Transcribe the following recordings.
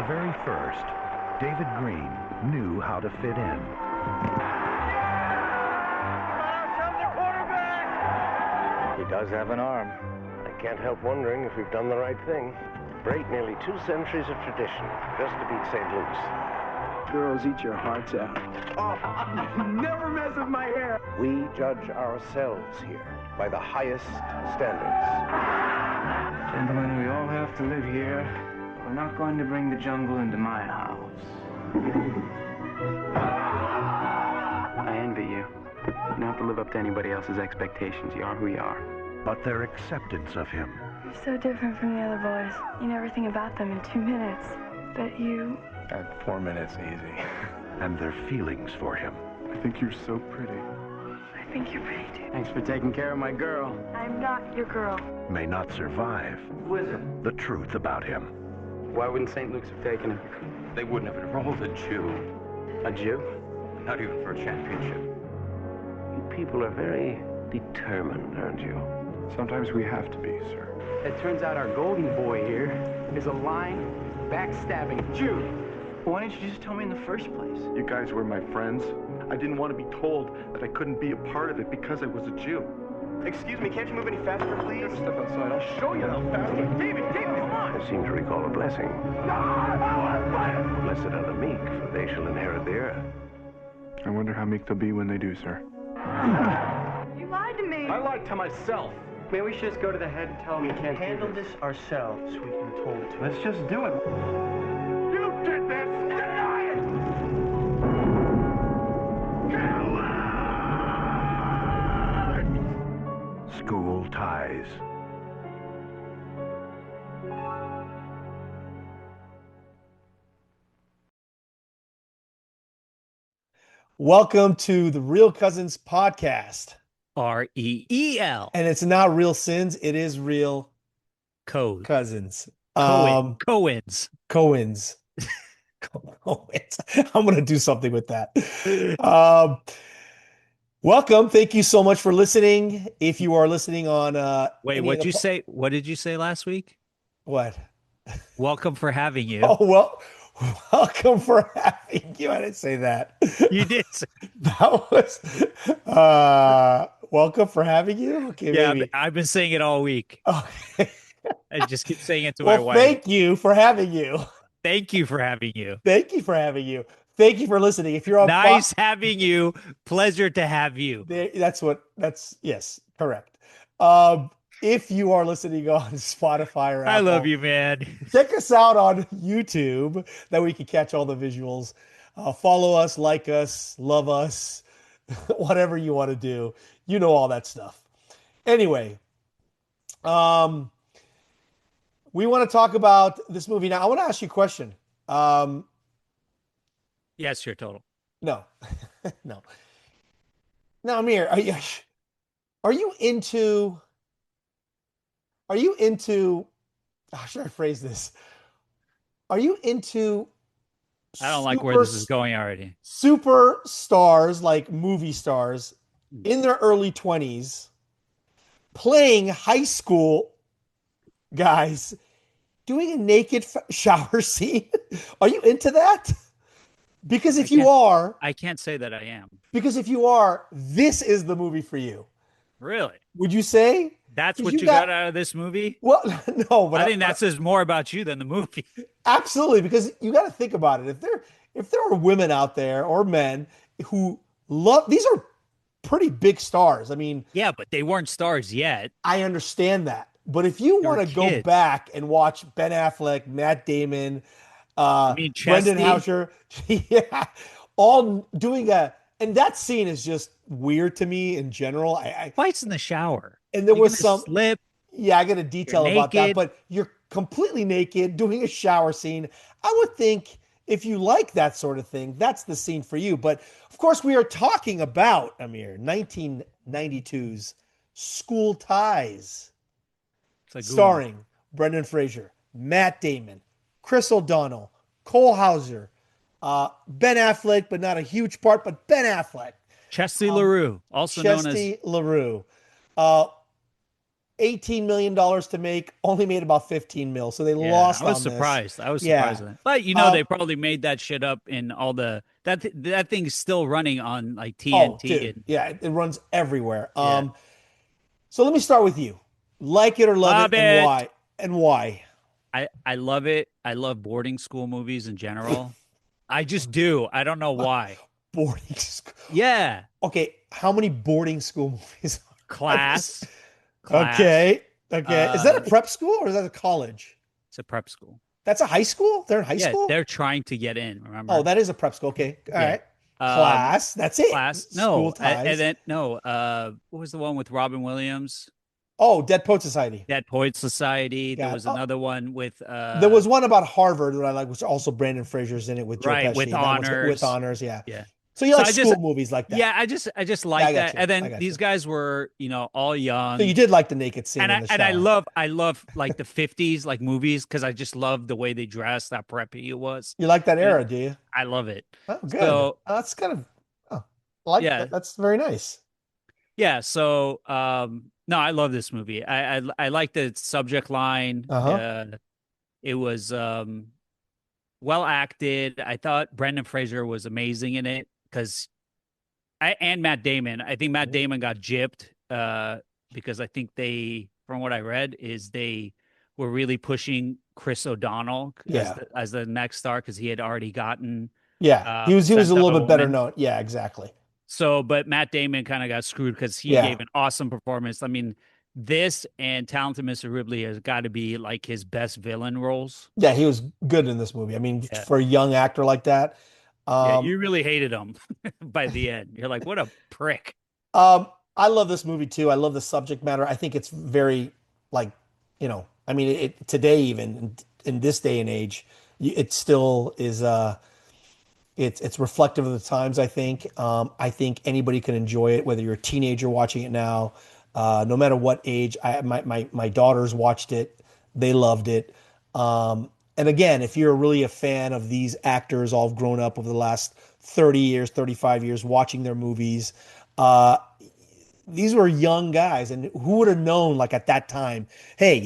very first, David Green knew how to fit in. He does have an arm. I can't help wondering if we've done the right thing. Break nearly 2 centuries of tradition just to beat St. Luke's. Girls, eat your hearts out. Oh, never mess with my hair. We judge ourselves here by the highest standards. Gentlemen, we all have to live here. We're not going to bring the jungle into my house. I envy you. You don't have to live up to anybody else's expectations. You are who you are. But their acceptance of him. You're so different from the other boys. You know everything about them in 2 minutes. But you... 4 minutes easy. And their feelings for him. I think you're so pretty. I think you're pretty too. Thanks for taking care of my girl. I'm not your girl. May not survive Who is it? the truth about him. Why wouldn't St. Luke's have taken him? They wouldn't have enrolled a Jew. A Jew? Not even for a championship. You people are very determined, aren't you? Sometimes we have to be, sir. It turns out our golden boy here is a lying, backstabbing Jew. Why didn't you just tell me in the first place? You guys were my friends. I didn't want to be told that I couldn't be a part of it because I was a Jew. Excuse me, can't you move any faster, please? Step outside. I'll show you how fast. David, come on! I seem to recall a blessing. Blessed are the meek, for they shall inherit the earth. I wonder how meek they'll be when they do, sir. You lied to me. I lied to myself. Maybe we should just go to the head and tell him we can't handle this ourselves. We've been told to. Let's just do it. You did this! Deny it! School ties. Welcome to the Real Cousins podcast. REEL. And it's not real sins, it is real cousins. Coens. Coens. I'm going to do something with that. Welcome. Thank you so much for listening. If you are listening on Wait, what did you say last week? What? Welcome for having you. Oh, well, welcome for having you. I didn't say that. You did. That was welcome for having you. Okay, yeah, maybe. I've been saying it all week. Okay. I just keep saying it to my wife. Thank you for having you. Thank you for having you. Thank you for having you. Thank you for listening. If you're on nice having you, pleasure to have you. Yes, correct. If you are listening on Spotify or Apple, I love you, man. Check us out on YouTube, that we can catch all the visuals. Follow us, like us, love us, whatever you want to do. You know all that stuff. Anyway, we want to talk about this movie now. I want to ask you a question. Yes, you're total. No, no. Now, Amir, are you into? How should I phrase this? Are you into? I don't like where this is going already. Superstars, like movie stars, in their early 20s, playing high school guys, doing a naked shower scene. Are you into that? Because if you are, I can't say that I am. Because if you are, this is the movie for you. Really? Would you say? That's what you got out of this movie? Well, no, but I think that says more about you than the movie. Absolutely, because you got to think about it. If there are women out there or men who love, these are pretty big stars. I mean, yeah, but they weren't stars yet. I understand that. But if you want to go back and watch Ben Affleck, Matt Damon, Brendan Frasier, yeah, all doing and that scene is just weird to me in general. Fights in the shower. And there was some slip. Yeah, I got a detail about that, but you're completely naked doing a shower scene. I would think if you like that sort of thing, that's the scene for you. But of course, we are talking about, Amir, 1992's School Ties, starring Brendan Frasier, Matt Damon, Chris O'Donnell, Cole Hauser, Ben Affleck, but not a huge part, but Ben Affleck. Chesty LaRue, also known as LaRue. $18 million to make, only made about 15 mil. So they Yeah, lost I was on surprised. this. I was Yeah. surprised at that. But they probably made that shit up in all that thing's still running on like Oh, TNT dude. Yeah, it runs everywhere. Yeah. So let me start with you. Like it or love Love it, and it. why? And why? I love it. I love boarding school movies in general. I just do. I don't know why. Boarding school. Yeah. Okay, how many boarding school movies Class. Okay. Is that a prep school or is that a college? It's a prep school. That's a high school? They're in high school? They're trying to get in, remember? Oh, that is a prep school. Okay. All right. Class. That's it. Class. School No. ties. And then what was the one with Robin Williams? Oh, Dead Poet Society. Dead Poet Society. There was another one with there was one about Harvard that I like, which also Brandon Frasier's in it with Joe Pesci. with honors. With honors, yeah. Yeah. So you like school movies like that? Yeah, I just like that. You. And then these guys were, all young. So you did like the naked scene, and I love like the 50s like movies because I just love the way they dressed, how preppy it was. You like that era, do you? I love it. Oh, good. So, that's kind of that. That's very nice. Yeah. So no, I love this movie. I like the subject line. It was well acted. I thought Brendan Fraser was amazing in it and Matt Damon. I think Matt Damon got gypped because I think from what I read, is they were really pushing Chris O'Donnell as the next star because he had already gotten. Yeah, he was a little bit better known. Yeah, exactly. So, but Matt Damon kind of got screwed because he gave an awesome performance. I mean, this and Talented Mr. Ripley has got to be like his best villain roles. Yeah, he was good in this movie. I mean, for a young actor like that. You really hated him by the end. You're like, what a prick. I love this movie too. I love the subject matter. I think it's very I mean, today, even in this day and age, it still is, it's reflective of the times, I think. I think anybody can enjoy it, whether you're a teenager watching it now, no matter what age. My daughters watched it. They loved it. And again, if you're really a fan of these actors all grown up over the last 30 years, 35 years, watching their movies, these were young guys. And who would have known, like at that time, hey,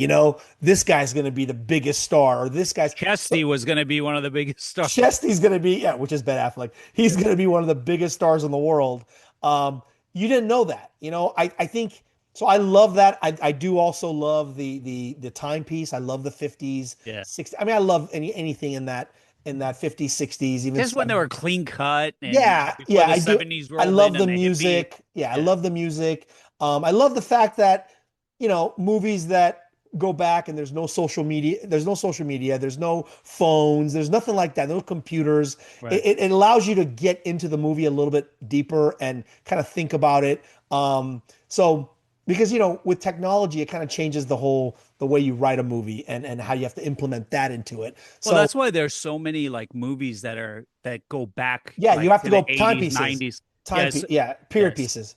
this guy's going to be the biggest star, or this guy's Chesty was going to be one of the biggest stars. Chesty's going to be, which is Ben Affleck. He's going to be one of the biggest stars in the world. You didn't know that, I think. So I love that. I do also love the timepiece. I love the 50s, 60s. I mean, I love anything in that 50s, 60s, even just when they were clean cut. And I do. I love the music. Yeah, I love the music. I love the fact that movies that go back and there's no social media. There's no phones. There's nothing like that. No computers. Right. It allows you to get into the movie a little bit deeper and kind of think about it. Because, with technology, it kind of changes the way you write a movie and how you have to implement that into it. Well, that's why there's so many like movies that go back. Yeah, like, you have to go 80s, timepieces. 90s. Period pieces.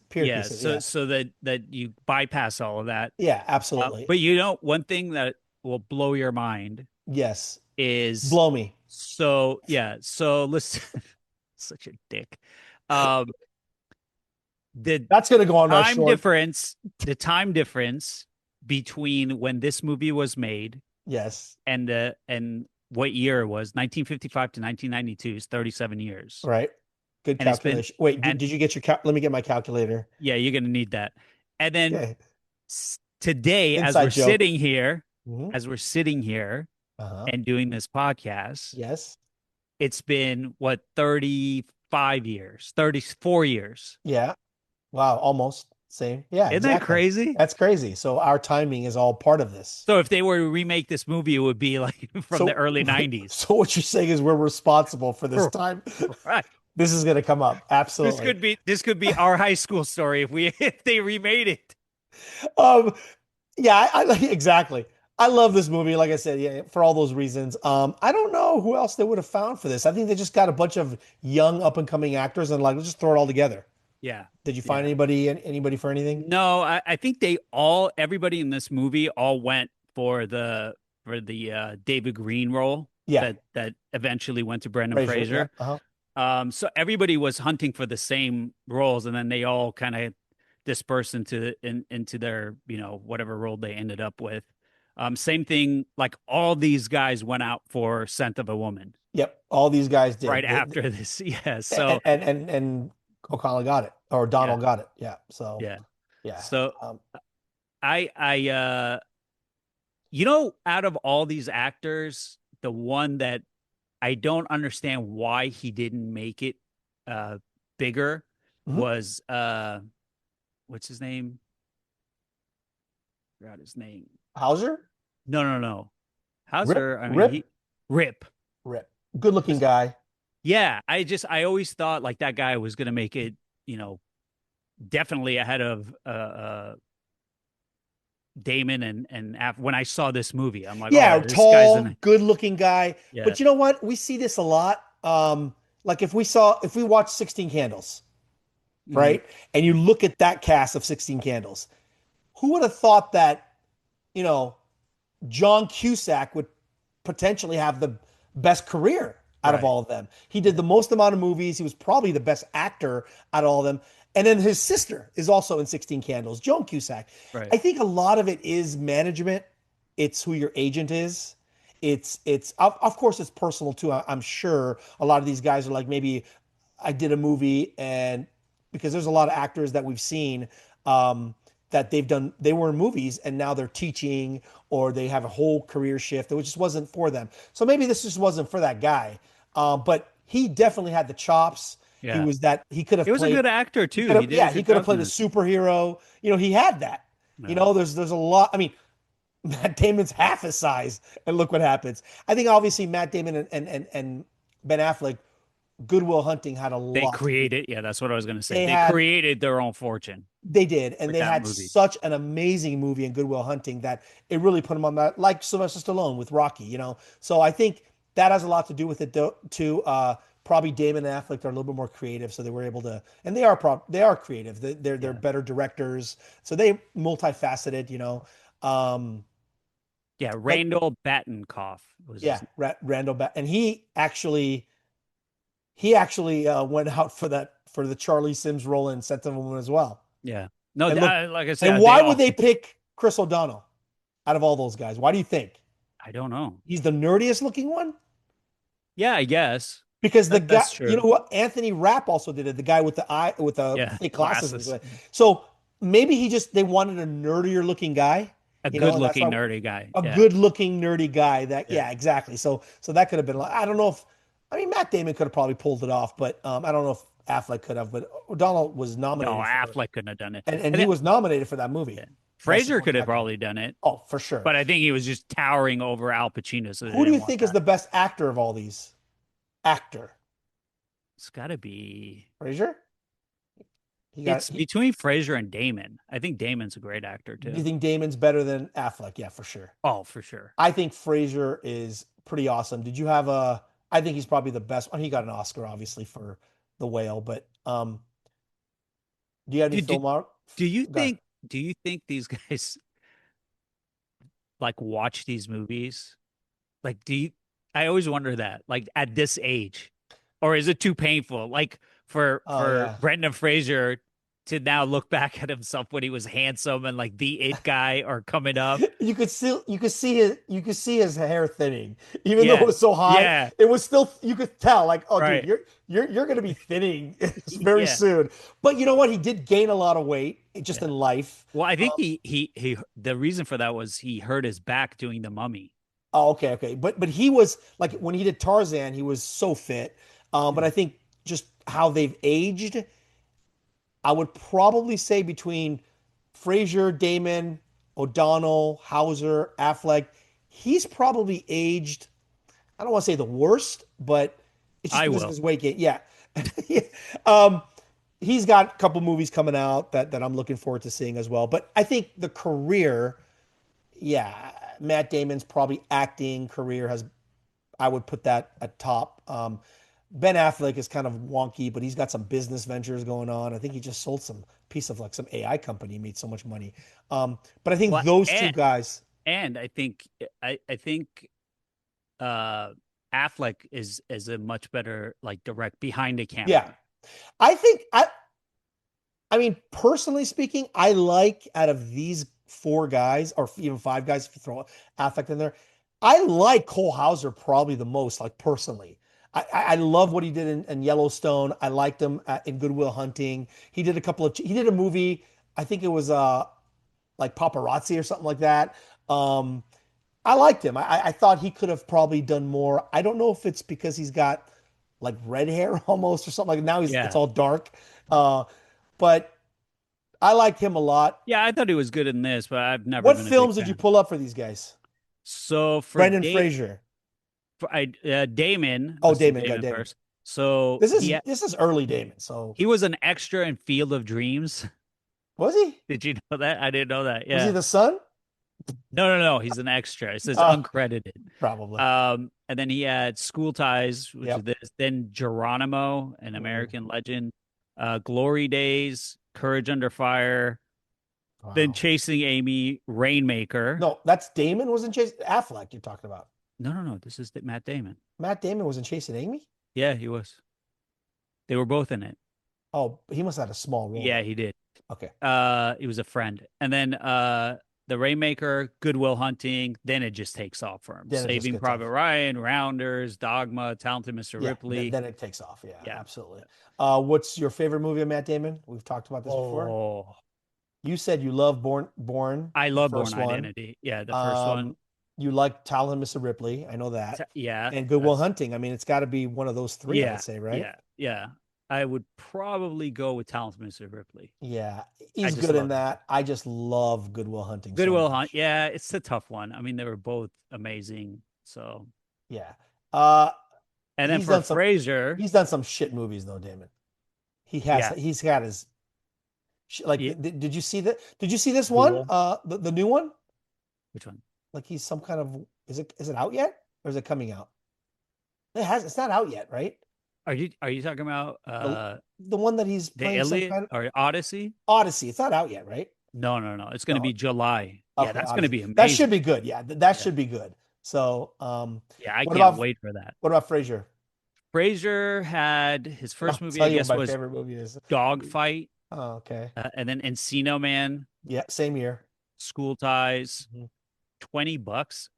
So that you bypass all of that. Yeah, absolutely. But one thing that will blow your mind. Yes. Is blow me. So listen, such a dick. That's going to go on our short. The time difference between when this movie was made, yes, and what year it was, 1955 to 1992 is 37 years. Right. Good calculation. Wait, did you get your let me get my calculator. Yeah, you're going to need that. And then today, as we're sitting here, and doing this podcast, yes, it's been 35 years, 34 years. Yeah. Wow, almost same. Yeah. Isn't that crazy? That's crazy. So our timing is all part of this. So if they were to remake this movie, it would be like from the early 90s. So what you're saying is we're responsible for this time. Right. This is going to come up. Absolutely. This could be our high school story if they remade it. Yeah, exactly. I love this movie. Like I said, for all those reasons. I don't know who else they would have found for this. I think they just got a bunch of young up and coming actors and let's just throw it all together. Yeah. Did you find anybody for anything? No, I think everybody in this movie all went for the David Green role. Yeah. That eventually went to Brendan Fraser. Yeah. Uh-huh. So everybody was hunting for the same roles, and then they all kind of dispersed into their, whatever role they ended up with. Same thing, like all these guys went out for Scent of a Woman. Yep, all these guys did right after this. Yeah, so and O'Connell got it, or O'Donnell got it. Yeah, so yeah. So I out of all these actors, the one that I don't understand why he didn't make it bigger was what's his name? Forgot his name. Hauser? No. Hauser. Rip. Good looking guy. Yeah. I always thought like that guy was gonna make it, definitely ahead of Damon and when I saw this movie, I'm like, yeah, this tall, guy's good looking guy. Yeah. But you know what? We see this a lot. Like if we watch 16 Candles, right? And you look at that cast of 16 Candles, who would have thought that, John Cusack would potentially have the best career out of all of them? He did the most amount of movies. He was probably the best actor out of all of them. And then his sister is also in 16 Candles, Joan Cusack. Right. I think a lot of it is management. It's who your agent is. It's of course it's personal too. I'm sure a lot of these guys are like, maybe I did a movie, and because there's a lot of actors that we've seen that they were in movies and now they're teaching, or they have a whole career shift that just wasn't for them. So maybe this just wasn't for that guy. But he definitely had the chops. Yeah. He could have. He was a good actor too. He could have played a superhero. He had that. No. There's a lot. I mean, Matt Damon's half his size, and look what happens. I think obviously Matt Damon and Ben Affleck, Good Will Hunting had a lot. They created, that's what I was going to say. They created their own fortune. They did, and they had such an amazing movie in Good Will Hunting that it really put them on that, like Sylvester Stallone with Rocky. So I think that has a lot to do with it too. Probably Damon and Affleck are a little bit more creative, so they were able to, and they are creative. They're better directors, so they multifaceted. Randall Batinkoff was Randall and he actually went out for the Charlie Sims role in Scent of a Woman as well. Yeah, no, like I said, and why would they pick Chris O'Donnell out of all those guys? Why do you think? I don't know. He's the nerdiest looking one. Yeah, I guess. Because the guy, what? Anthony Rapp also did it. The guy with the fake glasses. So maybe they wanted a nerdier looking guy. A good looking nerdy guy. A good looking nerdy guy. Exactly. So that could have been. I don't know if. I mean, Matt Damon could have probably pulled it off, but I don't know if Affleck could have. But O'Donnell was nominated. No, Affleck couldn't have done it, and he was nominated for that movie. Yeah. Frasier could have probably done it. Oh, for sure. But I think he was just towering over Al Pacino. So who do you think is the best actor of all these? It's got to be Frasier. It's between Frasier and Damon. I think Damon's a great actor too. Do you think Damon's better than Affleck? Yeah, for sure. Oh, for sure. I think Frasier is pretty awesome. Did you have I think he's probably the best. He got an Oscar, obviously, for The Whale. But do you have any film art? Do you think these guys like watch these movies? Like, I always wonder that. Like at this age, or is it too painful? Like for Brendan Frasier to now look back at himself when he was handsome and like the it guy or coming up. You could see his hair thinning, even though it was so high. Yeah. It was still, you could tell like, dude, you're going to be thinning very soon. But you know what? He did gain a lot of weight just in life. Well, I think he the reason for that was he hurt his back doing The Mummy. Oh, okay. But he was like, when he did Tarzan, he was so fit. But I think just how they've aged, I would probably say between Frasier, Damon, O'Donnell, Hauser, Affleck, he's probably aged, I don't want to say the worst, but it's just because of his weight gain. Yeah. He's got a couple movies coming out that I'm looking forward to seeing as well. But I think the career, Matt Damon's probably acting career I would put that at top. Ben Affleck is kind of wonky, but he's got some business ventures going on. I think he just sold some piece of like some AI company, made so much money. But I think those two guys. And I think Affleck is a much better like direct behind the camera. Yeah. I I mean, personally speaking, I like out of these 4 guys, or even 5 guys, if you throw Affleck in there, I like Cole Hauser probably the most, like personally. I love what he did in Yellowstone. I liked him in Good Will Hunting. He did a movie, I think it was like Paparazzi or something like that. I liked him. I thought he could have probably done more. I don't know if it's because he's got like red hair almost or something like now it's all dark. But I liked him a lot. Yeah, I thought he was good in this, but I've never What been a films big did you fan. pull up for these guys? So for Brendan Fraser. Damon. Oh, let's do Damon, Damon first. So this is early Damon. So he was an extra in Field of Dreams. was he? Did you know that? I didn't know that. Yeah. Was he the son? No. He's an extra. It says uncredited. Probably. And then he had School Ties, which Yep. is this. Then Geronimo, an American legend. Glory Days, Courage Under Fire. Wow. Then Chasing Amy, Rainmaker. No, that's Damon was in Chasing Affleck you're talking about. No. This is Matt Damon. Matt Damon was in Chasing Amy? Yeah, he was. They were both in it. Oh, he must have had a small role. Yeah, he did. Okay. He was a friend. And then The Rainmaker, Good Will Hunting, then it just takes off for him. Saving Private Ryan, Rounders, Dogma, Talented Mr. Ripley. Then it takes off. Yeah, absolutely. What's your favorite movie of Matt Damon? We've talked about this before. You said you love Born. I love Born Identity. Yeah, the first one. You like Talented Mr. Ripley. I know that. Yeah. And Good Will Hunting. I mean, it's got to be one of those 3, I'd say, right? Yeah. I would probably go with Talented Mr. Ripley. Yeah, he's good in that. I just love Good Will Hunting. Good Will Hunt. Yeah, it's a tough one. I mean, they were both amazing. So yeah. And then for Frasier, he's done some shit movies though. Damon, he has. Yeah. He's got his. Like, did you see that? Did you see this one? The new one. Which one? Like he's some kind of. Is it out yet, or is it coming out? It's not out yet, right? Are you talking about the one that he's playing Iliad or Odyssey? Odyssey. It's not out yet, right? No. It's going to be July. Okay, yeah, that's going to be amazing. That should be good. Yeah, that should be good. So, yeah, I can't wait for that. What about Frasier? Frasier had his first movie, I guess, was favorite movie is Dogfight. Oh, okay. And then Encino Man. Yeah, same year. School Ties. $20.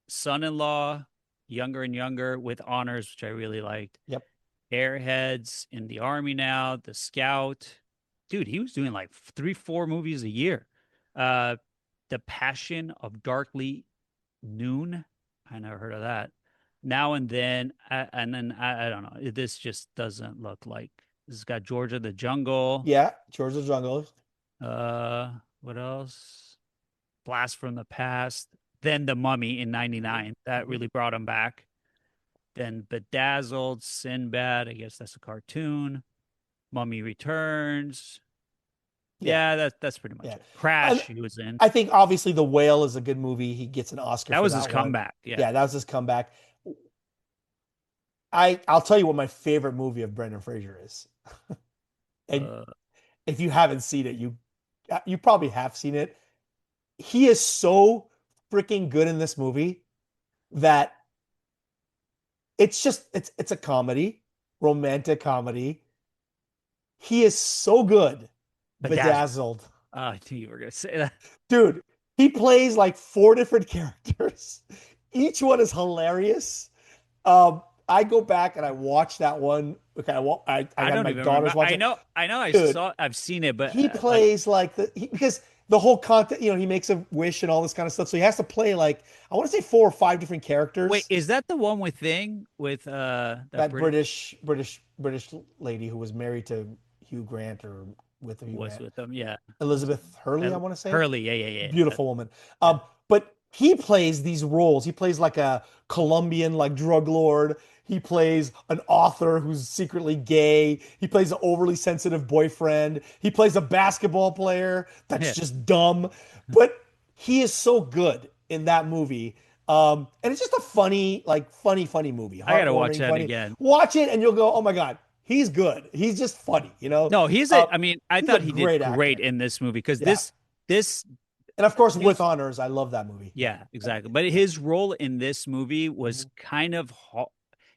Son-in-Law, Younger and Younger with Honors, which I really liked. Yep. Airheads, In the Army Now, The Scout. Dude, he was doing like 3-4 movies a year. The Passion of Darkly Noon. I never heard of that. Now and then, I don't know. This just doesn't look like. This has got Georgia the Jungle. Yeah, Georgia the Jungle. What else? Blast from the Past. Then The Mummy in '99. That really brought him back. Then Bedazzled, Sinbad. I guess that's a cartoon. Mummy Returns. Yeah, that's pretty much it. Crash, he was in. I think obviously The Whale is a good movie. He gets an Oscar. That was his comeback. Yeah, that was his comeback. I'll tell you what my favorite movie of Brendan Fraser is. And if you haven't seen it, you probably have seen it. He is so freaking good in this movie that it's a comedy, romantic comedy. He is so good. Bedazzled. I knew you were going to say that. Dude, he plays like 4 different characters. Each one is hilarious. I go back and I watch that one. Okay, I got my daughters watching. I know. Dude, I've seen it, but he plays because the whole content, he makes a wish and all this kind of stuff. So he has to play like, I want to say 4 or 5 different characters. Wait, is that the one with that British lady who was married to Hugh Grant or with Hugh Grant? With them, yeah. Elizabeth Hurley, I want to say. Hurley, yeah. Beautiful woman. But he plays these roles. He plays like a Colombian drug lord. He plays an author who's secretly gay. He plays an overly sensitive boyfriend. He plays a basketball player that's just dumb. But he is so good in that movie. And it's just a funny movie. I gotta watch that again. Watch it and you'll go, oh my God, he's good. He's just funny, No, I thought he did great in this movie because this. And of course, With Honors, I love that movie. Yeah, exactly. But his role in this movie was kind of,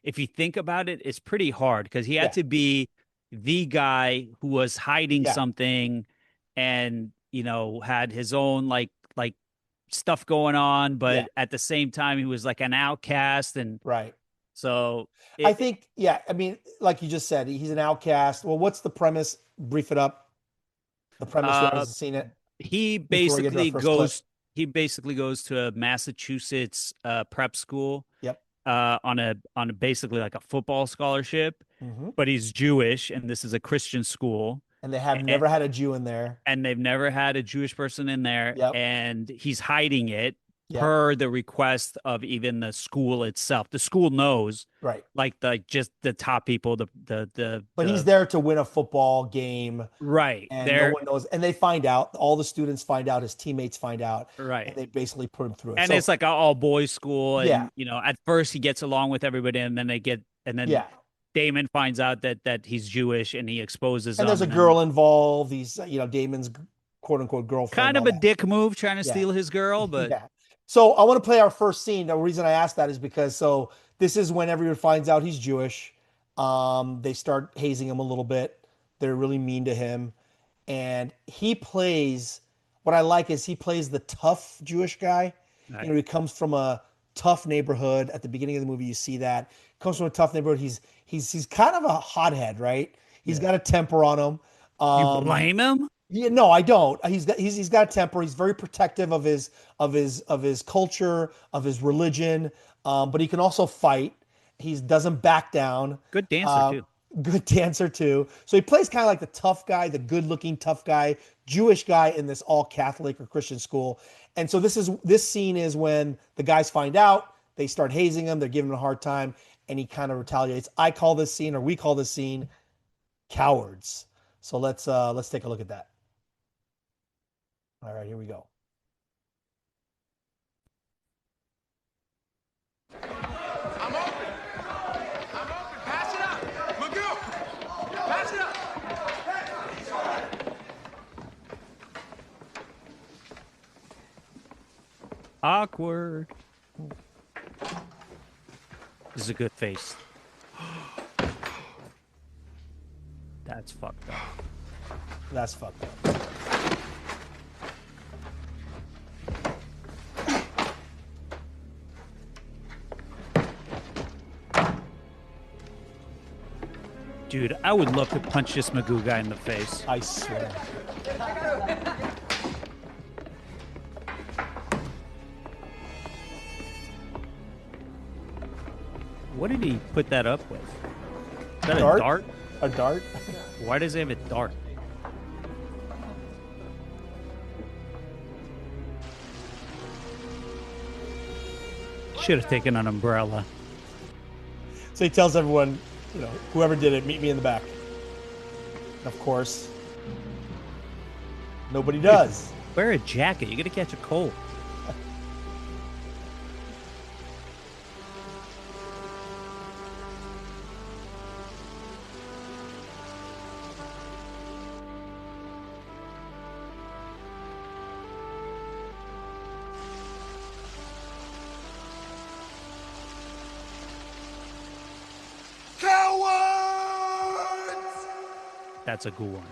if you think about it, it's pretty hard because he had to be the guy who was hiding Yeah. something and, had his own like stuff going on, Yeah. but at the same time he was like an outcast. And Right. so I think, yeah, I mean, like you just said, he's an outcast. Well, what's the premise? Brief it up. The premise, who hasn't seen it, he before we get to our basically first clip. goes to a Massachusetts prep school. Yep. On a basically like a football scholarship, but he's Jewish, and this is a Christian school. And they have never had a Jew in there. And they've never had a Jewish person in there. Yep. And he's hiding it Yep. per the request of even the school itself. The school knows, right? Like just the top people, But he's there to win a football game, right? And no one knows. And they find out. All the students find out. His teammates find out, right? And they basically put him through it. And so, it's like an all boys school. And, yeah. At first he gets along with everybody, and then yeah. Damon finds out that he's Jewish, and he exposes him. And there's a girl involved. He's, Damon's quote unquote girlfriend. Kind of a dick move trying to steal his girl, but yeah. So I want to play our first scene. The reason I asked that is because this is when everyone finds out he's Jewish. They start hazing him a little bit. They're really mean to him. And what I like is he plays the tough Jewish guy. Right. He comes from a tough neighborhood. At the beginning of the movie, you see that. Comes from a tough neighborhood. He's kind of a hothead, right? He's got a temper on him. You blame him? Yeah, no, I don't. He's got a temper. He's very protective of his culture, of his religion. But he can also fight. He doesn't back down. Good dancer too. Good dancer too. So he plays kind of like the tough guy, the good-looking tough guy, Jewish guy in this all Catholic or Christian school. And so this scene is when the guys find out, they start hazing him, they're giving him a hard time, and he kind of retaliates. We call this scene cowards. So let's take a look at that. All right, here we go. I'm open. Pass it up. Magoo. Pass it up. Awkward. This is a good face. That's fucked up. That's fucked up. Dude, I would love to punch this Magoo guy in the face. I swear. What did he put that up with? Is that dart? a dart? A dart? Why does he have a dart? Should have taken an umbrella. So he tells everyone, whoever did it, meet me in the back. Of course, nobody does. Wear a jacket. You're going to catch a cold. That's a good one.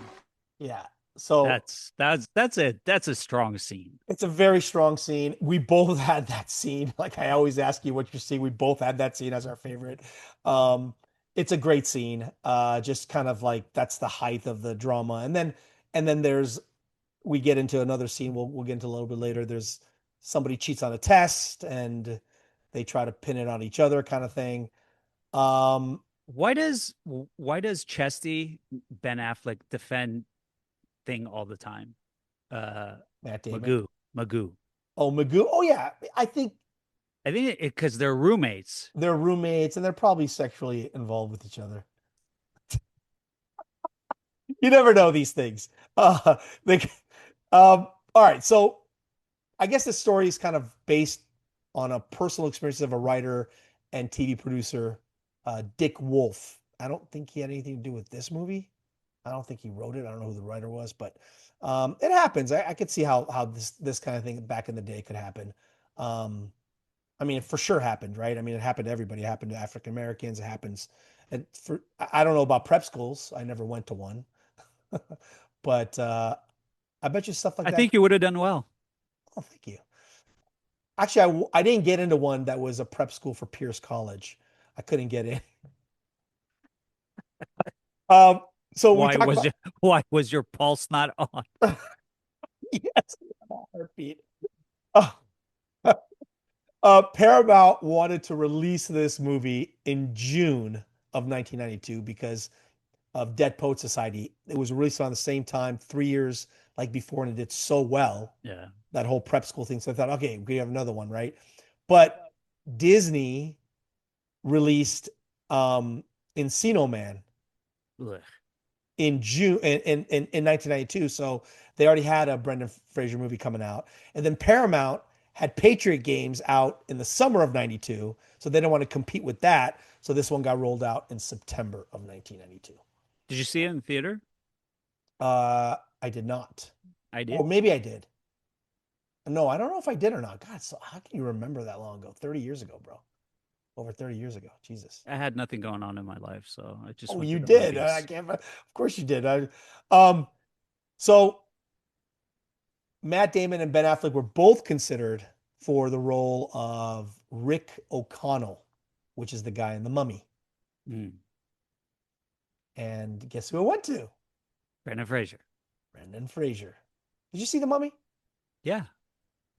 Yeah. So that's a strong scene. It's a very strong scene. We both had that scene. Like I always ask you what you're seeing. We both had that scene as our favorite. It's a great scene. Just kind of like that's the height of the drama. And then we get into another scene. We'll get into a little bit later. There's somebody cheats on a test and they try to pin it on each other, kind of thing. Why does Chesty Ben Affleck defend thing all the time? Matt Damon. Magoo. Oh, Magoo. Oh yeah. I think because they're roommates. They're roommates and they're probably sexually involved with each other. You never know these things. All right. So I guess the story is kind of based on a personal experience of a writer and TV producer, Dick Wolf. I don't think he had anything to do with this movie. I don't think he wrote it. I don't know who the writer was, but it happens. I could see how this kind of thing back in the day could happen. I mean, it for sure happened, right? I mean, it happened to everybody. It happened to African Americans. It happens And I don't know about prep schools. I never went to one. But I bet you stuff like I that. think you would have done well. Oh, thank you. Actually, I didn't get into one that was a prep school for Pierce College. I couldn't get in. So we talked about why was your pulse not on? yes, heartbeat. Paramount wanted to release this movie in June of 1992 because of Dead Poet Society. It was released around the same time, 3 years like before, and it did so well. Yeah. That whole prep school thing. So I thought, okay, we have another one, right? But Disney released Encino Man Ugh. in June in 1992. So they already had a Brendan Fraser movie coming out. And then Paramount had Patriot Games out in the summer of 92. So they didn't want to compete with that. So this one got rolled out in September of 1992. Did you see it in the theater? I did not. I did. Oh, maybe I did. No, I don't know if I did or not. God, so how can you remember that long ago? 30 years ago, bro. Over 30 years ago. Jesus. I had nothing going on in my life, so I just. Oh, you did. I can't. Of course you did. So Matt Damon and Ben Affleck were both considered for the role of Rick O'Connell, which is the guy in The Mummy. Mm. And guess who it went to? Brendan Fraser. Brendan Fraser. Did you see The Mummy? Yeah.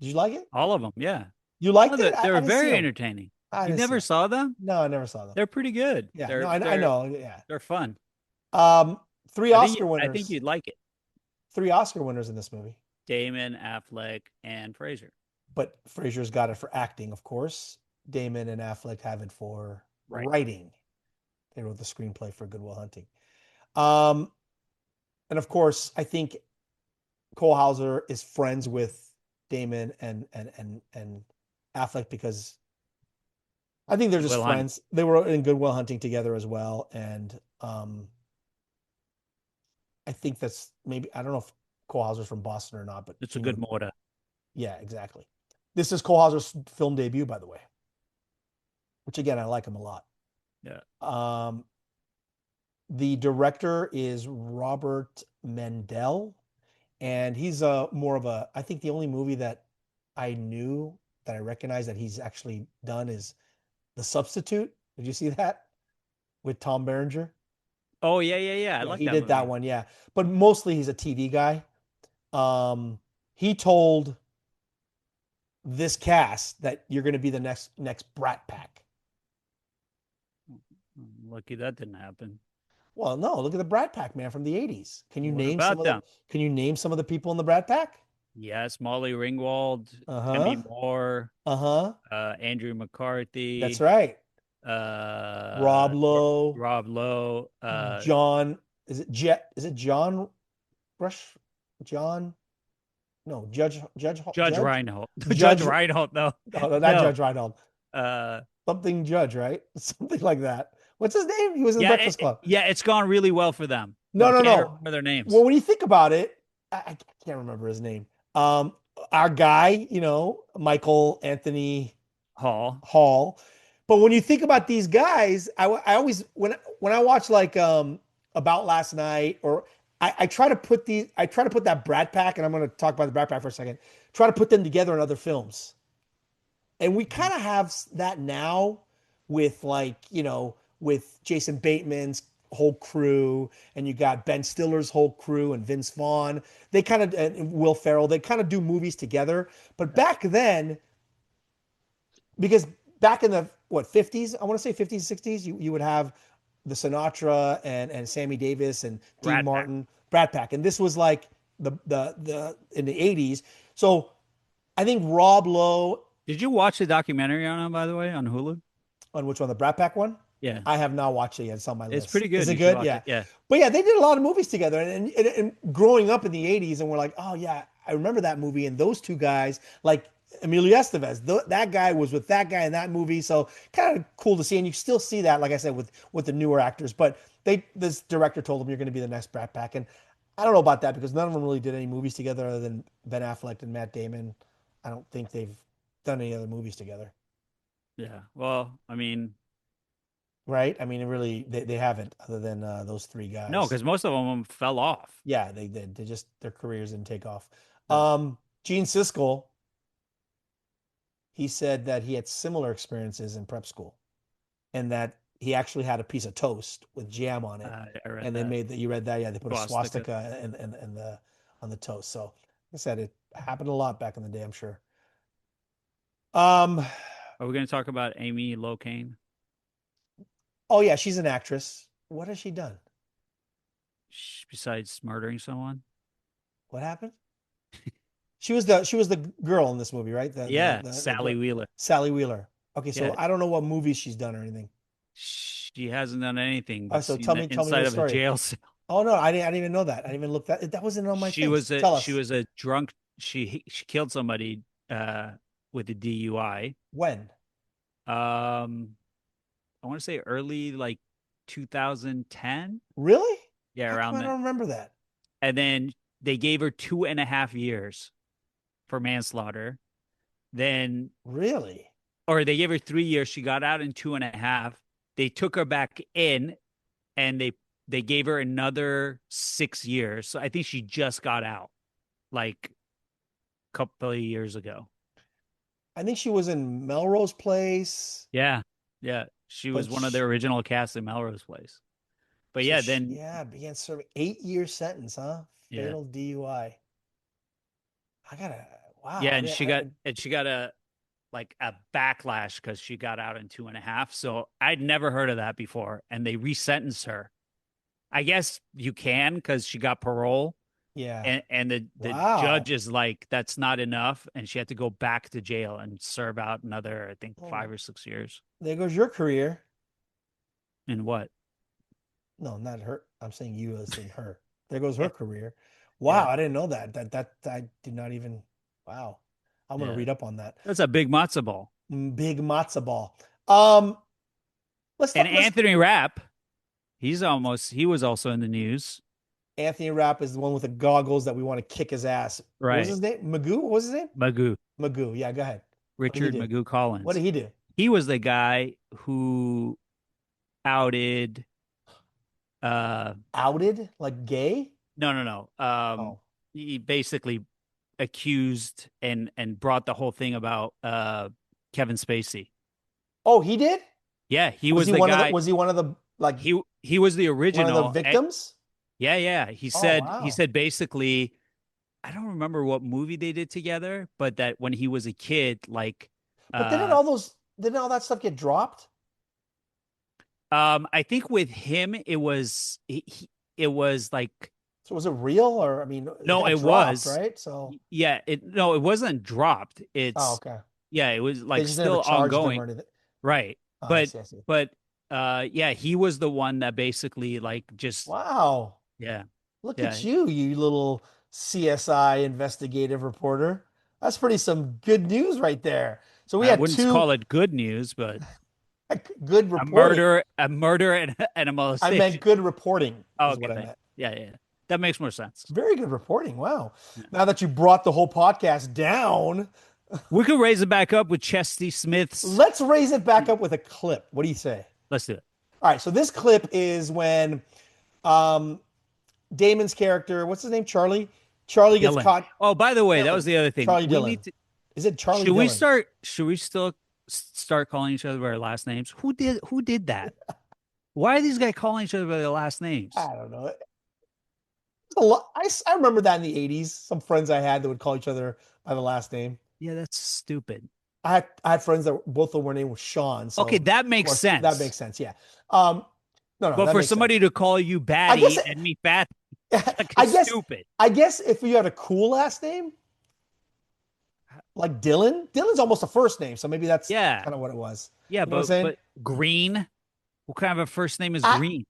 Did you like it? All of them, yeah. You liked it? They were very entertaining. You never saw them? No, I never saw them. They're pretty good. Yeah, no, I know. Yeah, they're fun. 3 Oscar winners. I think you'd like it. 3 Oscar winners in this movie. Damon, Affleck, and Fraser. But Fraser's got it for acting, of course. Damon and Affleck have it for writing. They wrote the screenplay for Good Will Hunting. And of course, I think Cole Hauser is friends with Damon and Affleck because I think they're just friends. They were in Good Will Hunting together as well. And I think that's maybe, I don't know if Cole Hauser's from Boston or not, but it's a good moda. Yeah, exactly. This is Cole Hauser's film debut, by the way, which again, I like him a lot. Yeah. The director is Robert Mendel, and he's more of a, I think the only movie that I knew that I recognize that he's actually done is The Substitute. Did you see that with Tom Berenger? Oh, yeah. I like he that did movie. that one, yeah. But mostly he's a TV guy. He told this cast that you're going to be the next Brat Pack. Lucky that didn't happen. Well, no, look at the Brat Pack, man, from the 80s. Can you name some of them? Can you name some of the people in the Brat Pack? Yes, Molly Ringwald, Demi Moore, Andrew McCarthy. That's right. Rob Lowe. John. Is it John Rush? John? No, Judge Reinhold. Judge Reinhold, no. No, not Judge Reinhold. Something Judge, right? Something like that. What's his name? He was in the Breakfast Club. It's gone really well for them. No. Remember their names. Well, when you think about it, I can't remember his name. Our guy, Michael Anthony Hall. But when you think about these guys, I always when I watch like About Last Night, or I try to put that Brat Pack, and I'm going to talk about the Brat Pack for a second. Try to put them together in other films, and we kind of have that now with with Jason Bateman's whole crew, and you got Ben Stiller's whole crew and Vince Vaughn. They kind of, and Will Ferrell, they kind of do movies together. But back then, because back in the 50s, I want to say 50s, 60s, you would have the Sinatra and Sammy Davis and Dean Martin, Brat Pack. And this was like the in the 80s. So I think Rob Lowe. Did you watch the documentary on him, by the way, on Hulu? On which one? The Brat Pack one? Yeah. I have not watched it yet. It's on my list. It's pretty good. Is it good? Yeah. Yeah. But yeah, they did a lot of movies together. And growing up in the 80s, and we're like, oh yeah, I remember that movie. And those two guys, like Emilio Estevez, that guy was with that guy in that movie. So kind of cool to see. And you still see that, like I said, with the newer actors. But this director told them you're going to be the next Brat Pack. And I don't know about that because none of them really did any movies together other than Ben Affleck and Matt Damon. I don't think they've done any other movies together. Yeah. Well, I mean, right? I mean, really, they haven't, other than those three No, guys. because most of them fell off. Yeah, they did. They just their careers didn't take off. Yeah. Gene Siskel, he said that he had similar experiences in prep school, and that he actually had a piece of toast with jam on it, I read and they that. made that. You read that? Yeah, they put a Swastika. swastika and the on the toast. So, like I said, it happened a lot back in the day, I'm sure. Um, Are we going to talk about Amy Locane? oh yeah, she's an actress. What has she done? Besides murdering someone? What happened? She was the girl in this movie, right? Yeah, Sally Wheeler. Sally Wheeler. Okay, so Yeah. I don't know what movies she's done or anything. She hasn't done anything Oh, but so seen tell the me inside the of a story. jail cell. Oh no, I didn't even know that. I didn't even look that wasn't on my She thing. was Tell a us. she was a drunk. She killed somebody with a DUI. When? I want to say early like 2010. Really? Yeah, How around come I that. don't remember that. And then they gave her 2.5 years for manslaughter. Then Really? or they gave her 3 years. She got out in 2.5. They took her back in, and they gave her another 6 years. So I think she just got out, like a couple of years ago. I think she was in Melrose Place. Yeah, yeah. She was one of the original cast in Melrose Place. But So yeah, she, then began serving 8-year sentence, huh? Yeah. Fatal DUI. Wow. yeah, and she got a like a backlash because she got out in 2.5. So I'd never heard of that before, and they resentenced her. I guess you can because she got parole. Yeah. And the Wow. judge is like, that's not enough, and she had to go back to jail and serve out another, I think, 5 or 6 years. There goes your career. In what? No, not her. I'm saying you as in her. There goes her career. Wow, I didn't know that. That I did not even. Wow, I'm gonna read up on that. That's a big matzo ball. Big matzo ball. Anthony Rapp, he was also in the news. Anthony Rapp is the one with the goggles that we want to kick his ass. Right. What was his name? Magoo? What was his name? Magoo. Yeah, go ahead. Richard Magoo Collins. What did he do? He was the guy who outed. Outed? Like gay? No. He basically accused and brought the whole thing about Kevin Spacey. Oh, he did? Yeah, he was the guy. Was he one of the like? He was the original. One of the victims? Yeah. He said basically, I don't remember what movie they did together, but that when he was a kid, like. But didn't all that stuff get dropped? I think with him it was like. So was it real, or I mean? No, it dropped, was right. So yeah, it wasn't dropped. It's okay. Yeah, it was like still ongoing, right? Oh, but I see. yeah, he was the one that basically like just wow. Yeah, look at you little CSI investigative reporter. That's some good news right there. So I wouldn't call it good news, but good reporting. A murder and a molestation. I meant good reporting. Oh, is what I meant. Yeah. That makes more sense. Very good reporting. Wow. Yeah. Now that you brought the whole podcast down, we could raise it back up with Chesty Smith's. Let's raise it back up with a clip. What do you say? Let's do it. All right. So this clip is when Damon's character, what's his name? Charlie gets caught. Oh, by the way, that was the other thing. Charlie Dillon. Is it Charlie Dillon? Should we still start calling each other by our last names? Who did that? Why are these guys calling each other by their last names? I don't know. I remember that in the 80s. Some friends I had that would call each other by the last name. Yeah, that's stupid. I had friends that both of their name was Sean. So okay, that makes sense. That makes sense. Yeah. No. But for somebody to call you Batty and me Fat, stupid. I guess if you had a cool last name, like Dylan. Dylan's almost a first name, so maybe that's kind of what it was. Yeah, but Green. What kind of a first name is Green?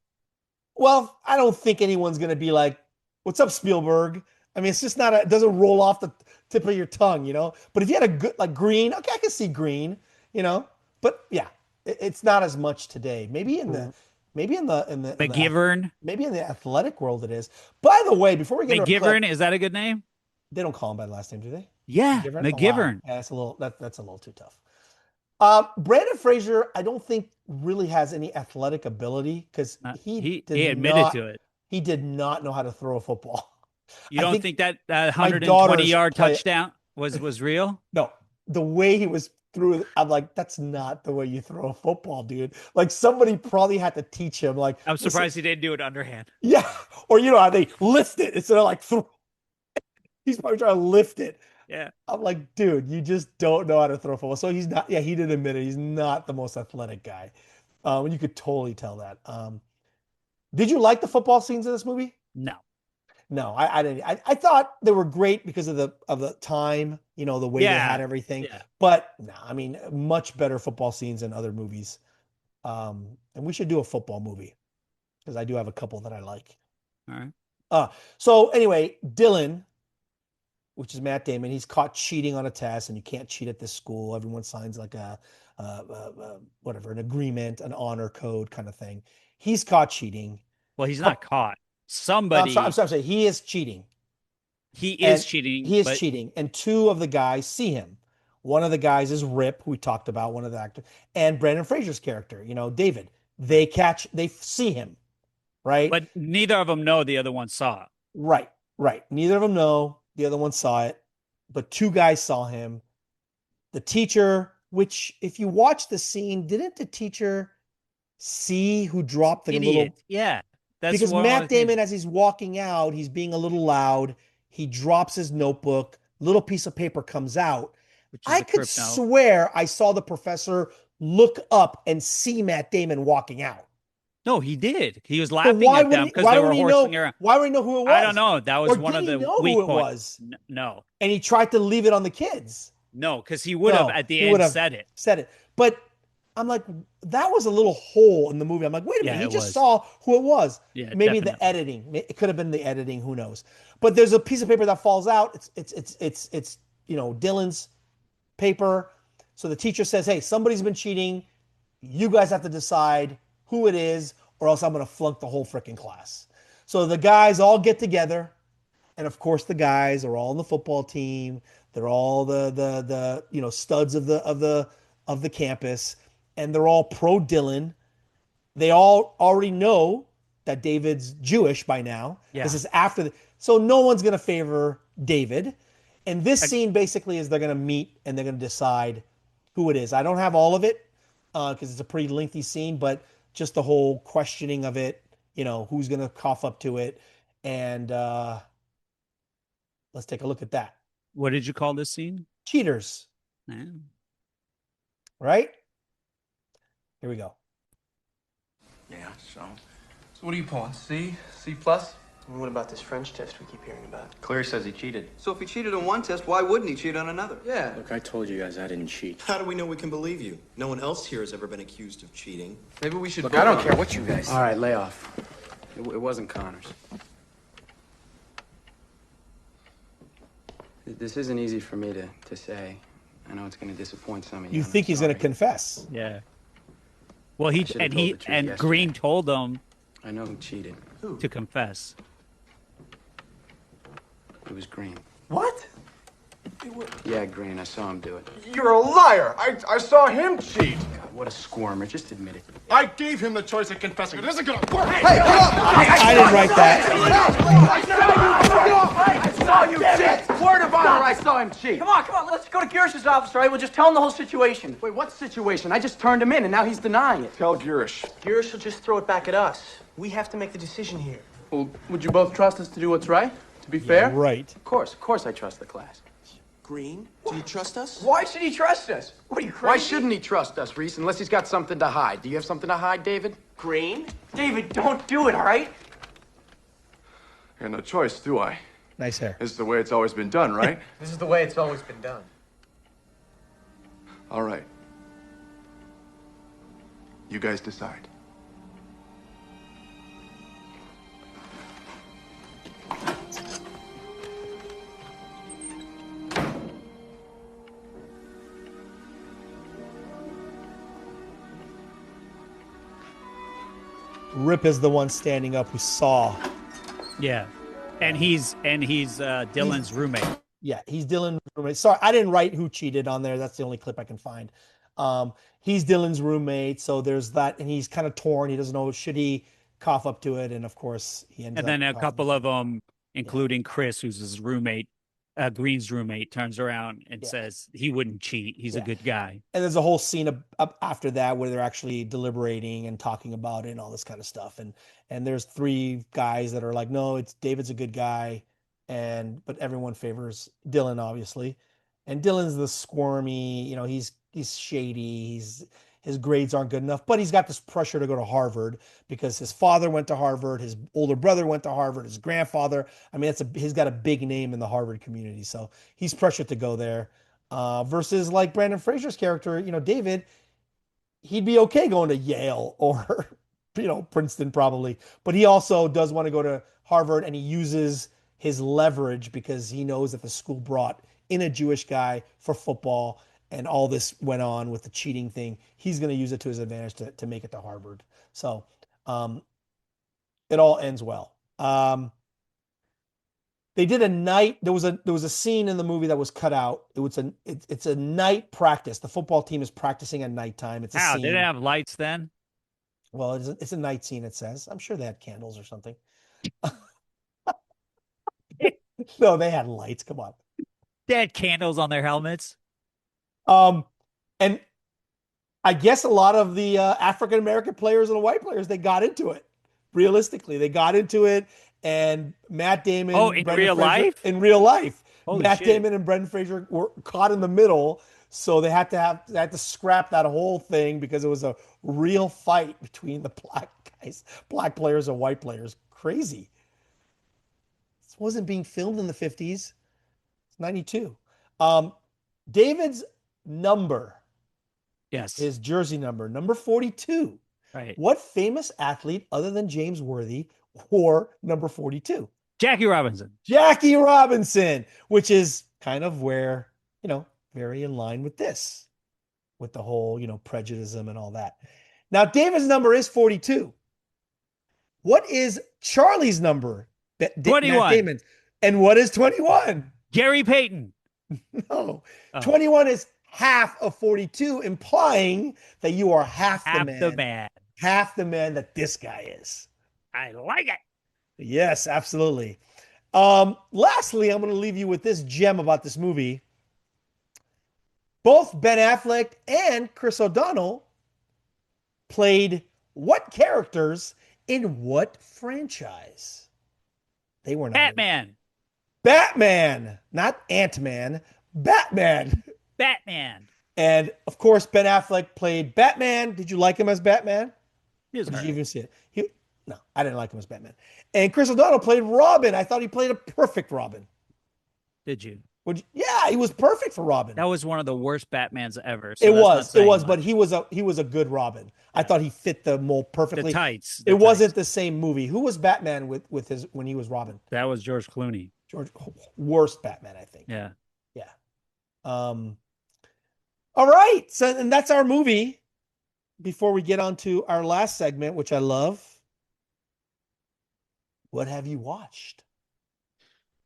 Well, I don't think anyone's gonna be like, "What's up, Spielberg?" I mean, it's just not. It doesn't roll off the tip of your tongue, you know. But if you had a good like Green, okay, I can see Green, you know. But yeah, it's not as much today. Maybe in the McGivern. Maybe in the athletic world it is. By the way, before we get McGivern, is that a good name? They don't call him by the last name, do they? Yeah, McGivern. Oh, wow. Yeah, that's a little too tough. Brandon Fraser, I don't think really has any athletic ability because he admitted to it. He did not know how to throw a football. You don't think that 120-yard touchdown was real? No, the way he was threw, I'm like, that's not the way you throw a football, dude. Like somebody probably had to teach him. Like, I'm surprised he didn't do it underhand. Yeah, or you know how they lift it instead of like throw. He's probably trying to lift it. Yeah. I'm like, dude, you just don't know how to throw football. So he's not, he did admit it. He's not the most athletic guy. And you could totally tell that. Did you like the football scenes in this movie? No. No, I didn't. I thought they were great because of the time, the way they had everything. Yeah. But no, I mean, much better football scenes in other movies. And we should do a football movie because I do have a couple that I like. All right. So anyway, Dylan, which is Matt Damon, he's caught cheating on a test, and you can't cheat at this school. Everyone signs like an agreement, an honor code kind of thing. He's caught cheating. Well, he's not caught. Somebody. I'm sorry. He is cheating. He is cheating. He is cheating, and two of the guys see him. One of the guys is Rip, who we talked about, one of the actors, and Brendan Fraser's character, David. They see him, right? But neither of them know the other one saw it. Right. Neither of them know. The other one saw it, but two guys saw him. The teacher, which if you watch the scene, didn't the teacher see who dropped the Idiot. little? Yeah. Because Matt Damon, as he's walking out, he's being a little loud. He drops his notebook. Little piece of paper comes out. I could swear I saw the professor look up and see Matt Damon walking out. No, he did. He was laughing at them because they were horsing around. Why would he know who it was? I don't know. That was one of the weak points. No. And he tried to leave it on the kids. No, because he would have at the end said it. But I'm like, that was a little hole in the movie. I'm like, wait a minute. He just saw who it was. Yeah, maybe definitely. The editing. It could have been the editing. Who knows? But there's a piece of paper that falls out. It's Dylan's paper. So the teacher says, hey, somebody's been cheating. You guys have to decide who it is, or else I'm going to flunk the whole freaking class. So the guys all get together, and of course the guys are all on the football team. They're all the studs of the campus, and they're all pro Dylan. They all already know that David's Jewish by now. Yeah. This is after so no one's going to favor David. And this scene basically is they're going to meet and they're going to decide who it is. I don't have all of it because it's a pretty lengthy scene, but just the whole questioning of it, who's going to cough up to it. And let's take a look at that. What did you call this scene? Cheaters. Yeah. Right? Here we go. Yeah, so what are you pulling? C plus? And what about this French test we keep hearing about? Claire says he cheated. So if he cheated on one test, why wouldn't he cheat on another? Yeah. Look, I told you guys I didn't cheat. How do we know we can believe you? No one else here has ever been accused of cheating. Maybe we should... Look, I don't care what you guys... All right, lay off. It wasn't Connor's. This isn't easy for me to say. I know it's going to disappoint some of you. You think he's going to confess? Yeah. Well, Green told him... I know who cheated. Who? To confess. It was Green. What? Yeah, Green. I saw him do it. You're a liar. I saw him cheat. God, what a squirmer. Just admit it. I gave him the choice of confessing. It isn't gonna work. Hey, I didn't write that. I saw you cheat. Word of honor, I saw him cheat. Come on. Let's go to Girish's office, all right? We'll just tell him the whole situation. Wait, what situation? I just turned him in, and now he's denying it. Tell Girish. Girish will just throw it back at us. We have to make the decision here. Well, would you both trust us to do what's right? To be fair? Yeah, right. Of course I trust the class. Green, do you trust us? Why should he trust us? What are you crazy? Why shouldn't he trust us, Reese, unless he's got something to hide? Do you have something to hide, David? Green? David, don't do it, all right? I got no choice, do I? Nice hair. This is the way it's always been done, right? This is the way it's always been done. All right. You guys decide. Rip is the one standing up who saw. Yeah. And he's Dylan's roommate. Yeah, he's Dylan's roommate. Sorry, I didn't write who cheated on there. That's the only clip I can find. He's Dylan's roommate, so there's that, and he's kind of torn. He doesn't know, should he cough up to it, and of course he ends up. And then a couple of them, including Chris, who's his roommate, Green's roommate, turns around and says he wouldn't cheat. He's a good guy. And there's a whole scene up after that where they're actually deliberating and talking about it and all this kind of stuff. And there's 3 guys that are like, no, it's David's a good guy, but everyone favors Dylan, obviously. And Dylan's the squirmy, he's shady. His grades aren't good enough, but he's got this pressure to go to Harvard because his father went to Harvard, his older brother went to Harvard, his grandfather. I mean, he's got a big name in the Harvard community, so he's pressured to go there. Versus like Brendan Fraser's character, David, he'd be okay going to Yale or Princeton probably, but he also does want to go to Harvard, and he uses his leverage because he knows that the school brought in a Jewish guy for football. And all this went on with the cheating thing. He's going to use it to his advantage to make it to Harvard. So it all ends well. They did a night. There was a scene in the movie that was cut out. It's a night practice. The football team is practicing at nighttime. It's a scene. Did it have lights then? Well, it's a night scene. It says. I'm sure they had candles or something. No, they had lights. Come on. They had candles on their helmets. And I guess a lot of the African-American players and the white players, they got into it. Realistically, they got into it. And Matt Damon. In real life? In real life. Holy Matt shit. Damon and Brendan Fraser were caught in the middle. So they had to scrap that whole thing because it was a real fight between the black players and white players. Crazy. This wasn't being filmed in the 50s. It's 92. David's number. Yes. His jersey number 42. Right. What famous athlete other than James Worthy wore number 42? Jackie Robinson. Jackie Robinson, which is kind of where, very in line with this, with the whole, prejudice and all that. Now, David's number is 42. What is Charlie's number? 21. Matt Damon. And what is 21? Gary Payton. No. 21 is half of 42, implying that you are half the man. Half the man that this guy is. I like it. Yes, absolutely. Lastly, I'm going to leave you with this gem about this movie. Both Ben Affleck and Chris O'Donnell played what characters in what franchise? They were not Batman, not Ant-Man. Batman. And of course, Ben Affleck played Batman. Did you like him as Batman? Did you even see it? No, I didn't like him as Batman. And Chris O'Donnell played Robin. I thought he played a perfect Robin. Did you? Yeah, he was perfect for Robin. That was one of the worst Batmans ever. So it was, but he was a good Robin. I thought he fit the mold perfectly. The tights. It wasn't the same movie. Who was Batman with his when he was Robin? That was George Clooney. Worst Batman, I think. Yeah. Yeah. All right. So, and that's our movie. Before we get on to our last segment, which I love. What have you watched?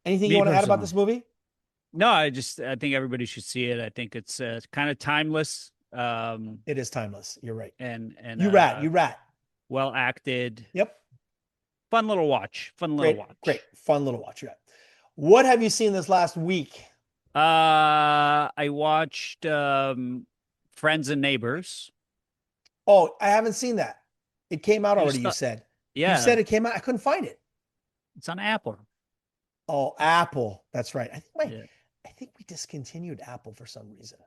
Anything you want to add about this movie? No, I think everybody should see it. I think it's kind of timeless. It is timeless. You're right. And you rat. Well acted. Yep. Fun little watch. Great. Fun little watch. Yeah. What have you seen this last week? I watched Friends and Neighbors. Oh, I haven't seen that. It came out already, you said. Yeah. You said it came out. I couldn't find it. It's on Apple. Oh, Apple. That's right. I think we discontinued Apple for some reason.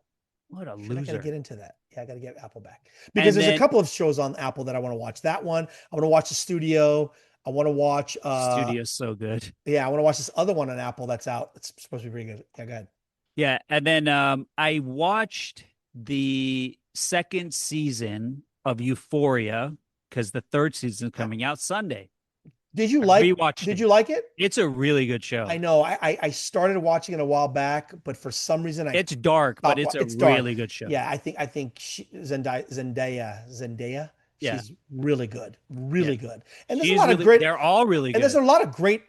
What a loser. I got to get into that. Yeah, I got to get Apple back. Because there's a couple of shows on Apple that I want to watch. That one. I want to watch The Studio. I want to watch... Studio's so good. Yeah, I want to watch this other one on Apple that's out. It's supposed to be pretty good. Yeah, go ahead. Yeah, and then I watched the second season of Euphoria because the third season is coming out Sunday. Did you like it? It's a really good show. I know. I started watching it a while back, but for some reason it's dark, but it's a really good show. Yeah, I think Zendaya. She's really good. Really good. And there's a lot of great they're all really good. And there's a lot of great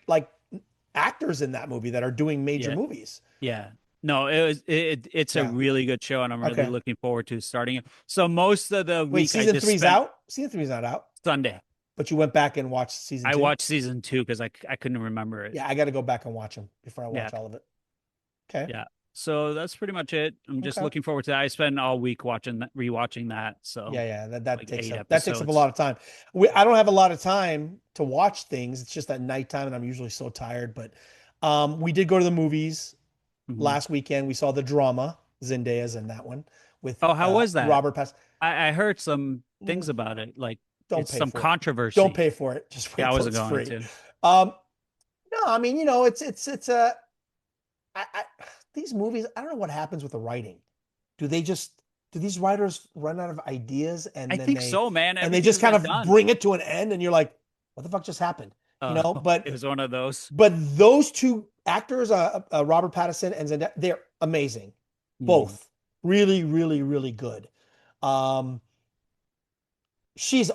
actors in that movie that are doing major movies. Yeah. No, it's a really good show, and I'm really looking forward to starting it. So most of the week, season 3's out. Season 3's not out Sunday. But you went back and watched season 2? I watched season 2 because I couldn't remember it. Yeah, I got to go back and watch them before I watch all of it. Okay. Yeah. So that's pretty much it. I'm just looking forward to that. I spend all week rewatching that. So that takes up a lot of time. I don't have a lot of time to watch things. It's just at nighttime, and I'm usually so tired. But we did go to the movies last weekend. We saw the drama. Zendaya's in that one with. Oh, how was that? Robert Pass. I heard some things about it. Like it's some controversy. Don't pay for it. Just wait I wasn't it's going free. to. No, I mean, it's a. These movies, I don't know what happens with the writing. Do these writers run out of ideas and I think so, man. And they just kind of bring it to an end and you're like, what the fuck just happened? But it was one of those. But those two actors, Robert Pattinson and Zendaya, they're amazing. Both. Really, really, really good. She's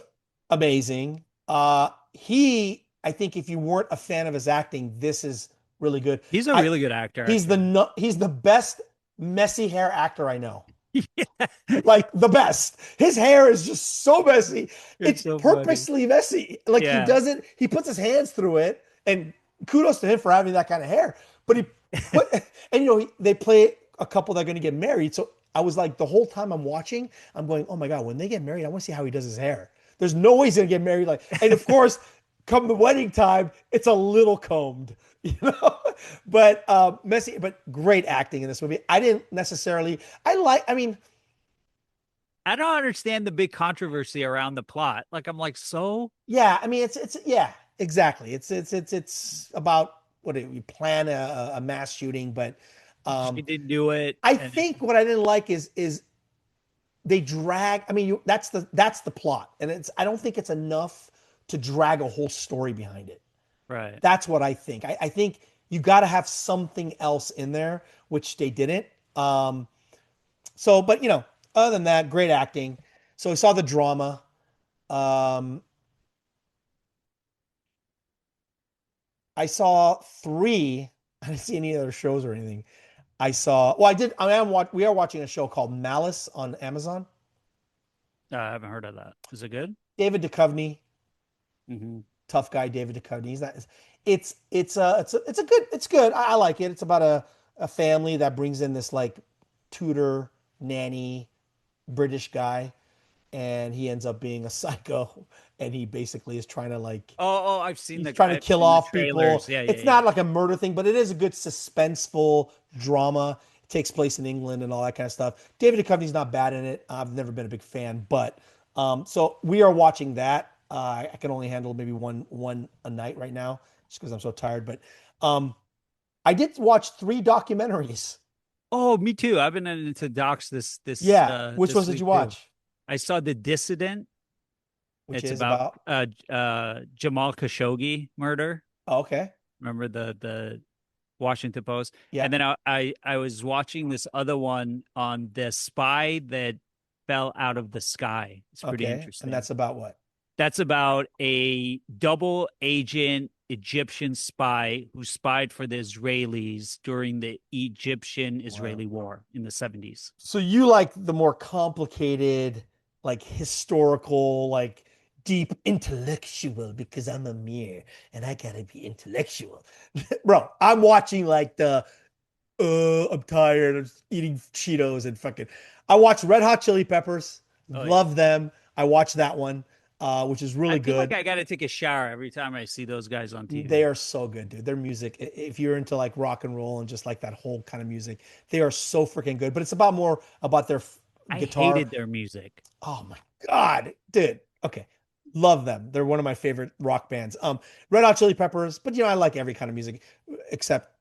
amazing. I think if you weren't a fan of his acting, this is really good. He's a really good actor. He's the best messy hair actor I know. Like the best. His hair is just so messy. It's so purposely messy. Like he puts his hands through it, and kudos to him for having that kind of hair. But they play a couple that are going to get married. So I was like, the whole time I'm watching, I'm going, oh my God, when they get married, I want to see how he does his hair. There's no way he's going to get married. And of course, come the wedding time, it's a little combed. But messy, but great acting in this movie. I didn't necessarily. I don't understand the big controversy around the plot. Like I'm like, so yeah. I mean, it's exactly. It's about what you plan a mass shooting, but she didn't do it. I think what I didn't like is they drag. I mean, that's the plot, and I don't think it's enough to drag a whole story behind it. Right. That's what I think. I think you got to have something else in there, which they didn't. But other than that, great acting. So we saw the drama. I saw 3. I didn't see any other shows or anything. We are watching a show called Malice on Amazon. I haven't heard of that. Is it good? David Duchovny. Tough guy, David Duchovny. He's not. It's good. I like it. It's about a family that brings in this like tutor nanny British guy, and he ends up being a psycho, and he basically is trying to like. I've seen trying to kill off people. Yeah, it's not like a murder thing, but it is a good suspenseful drama. It takes place in England and all that kind of stuff. David Duchovny's not bad in it. I've never been a big fan, but so we are watching that. I can only handle maybe one a night right now, just because I'm so tired. But I did watch 3 documentaries. Oh, me too. I've been into docs this. Which ones did you watch? Too. I saw The Dissident. Which it's is about Jamal Khashoggi murder. Oh, okay. Remember the Washington Post? Yeah. And then I was watching this other one on the spy that fell out of the sky. It's pretty interesting. And that's about what? That's about a double agent Egyptian spy who spied for the Israelis during the Egyptian-Israeli war in the 70s. So you like the more complicated, like historical, like deep intellectual, because I'm Amir and I gotta be intellectual. Bro, I'm watching like I'm tired of eating Cheetos and fucking. I watched Red Hot Chili Peppers. Love them. I watched that one. Which is really good. Like I got to take a shower every time I see those guys on TV. They are so good, dude. Their music, if you're into like rock and roll and just like that whole kind of music, they are so freaking good. But it's more about their guitar. I hated their music. Oh my God, dude. Okay. Love them. They're one of my favorite rock bands. Red Hot Chili Peppers, but I like every kind of music except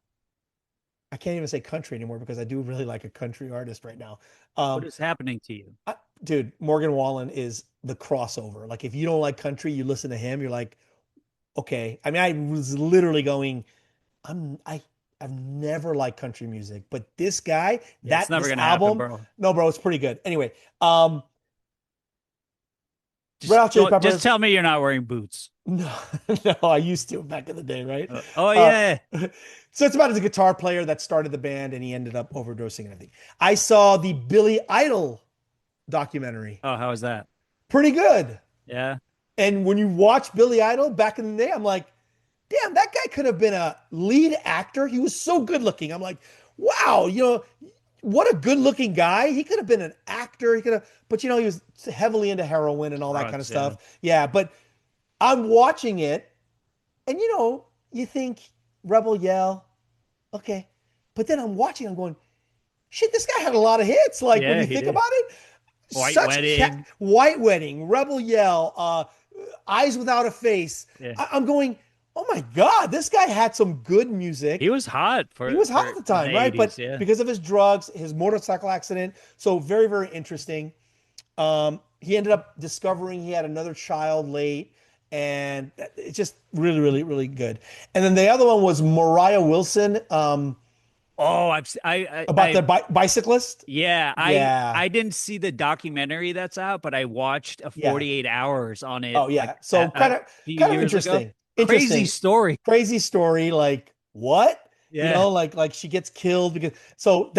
I can't even say country anymore because I do really like a country artist right now. What is happening to you? Dude, Morgan Wallen is the crossover. Like if you don't like country, you listen to him, you're like, okay. I mean, I was literally going, I've never liked country music, but this guy, it's never gonna album, happen, bro. No, bro, it's pretty good. Anyway, Red Hot Chili Peppers. Just tell me you're not wearing boots. No, no, I used to back in the day, right? Oh Uh, yeah. so it's about as a guitar player that started the band and he ended up overdosing and everything. I saw the Billy Idol documentary. Oh, how was that? Pretty good. Yeah. And when you watch Billy Idol back in the day, I'm like, damn, that guy could have been a lead actor. He was so good looking. I'm like, wow, what a good looking guy. He could have been an actor. He could have, but he was heavily into heroin and all that kind of Yeah. stuff. Yeah, but I'm watching it, and you think Rebel Yell, okay, but then I'm watching, I'm going, shit, this guy had a lot of hits. Like when Yeah, you he think did. about it, White such Wedding. White Wedding, Rebel Yell, Eyes Without a Face. Yeah. I'm going, oh my God, this guy had some good music. He was hot He was hot at the time, right? 80s, But yeah. because of his drugs, his motorcycle accident, so very, very interesting. He ended up discovering he had another child late, and it's just really, really, really good. And then the other one was Mariah Wilson, Oh, about the bicyclist. yeah, Yeah. I didn't see the documentary that's out, but I watched a Yeah. 48 hours on it. Oh yeah, like, so kind a of few kind of years ago. interesting. Crazy story. Crazy story. Like what? Yeah. Like she gets killed because so